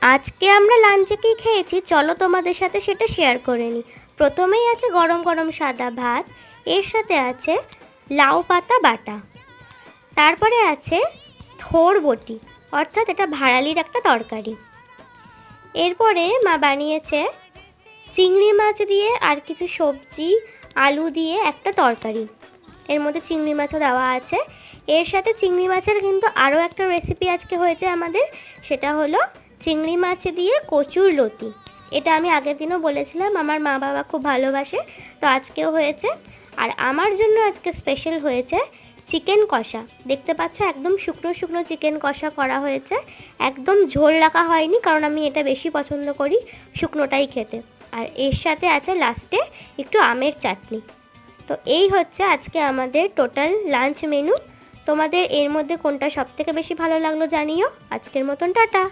আজকে আমরা লাঞ্চে কি খেয়েছি চলো তোমাদের সাথে সেটা শেয়ার করে নিই। প্রথমেই আছে গরম গরম সাদা ভাত, এর সাথে আছে লাউ পাতা বাটা, তারপরে আছে থোড় বটি, অর্থাৎ এটা ভাড়ালির একটা তরকারি। এরপরে মা বানিয়েছে চিংড়ি মাছ দিয়ে আর কিছু সবজি আলু দিয়ে একটা তরকারি, এর মধ্যে চিংড়ি মাছও দেওয়া আছে। এর সাথে চিংড়ি মাছের কিন্তু আরও একটা রেসিপি আজকে হয়েছে আমাদের, সেটা হলো চিংড়ি মাছ দিয়ে কচুর লতি। এটা আমি আগের দিনও বলেছিলাম, আমার মা বাবা খুব ভালোবাসে, তো আজকেও হয়েছে। আর আমার জন্য আজকে স্পেশাল হয়েছে চিকেন কষা। দেখতে পাচ্ছ একদম শুকনো শুকনো চিকেন কষা করা হয়েছে, একদম ঝোল রাখা হয়নি, কারণ আমি এটা বেশি পছন্দ করি শুকনোটাই খেতে। আর এর সাথে আছে লাস্টে একটু আমের চাটনি। তো এই হচ্ছে আজকে আমাদের টোটাল লাঞ্চ মেনু। তোমাদের এর মধ্যে কোনটা সবথেকে বেশি ভালো লাগলো জানিও। আজকের মতন টাটা।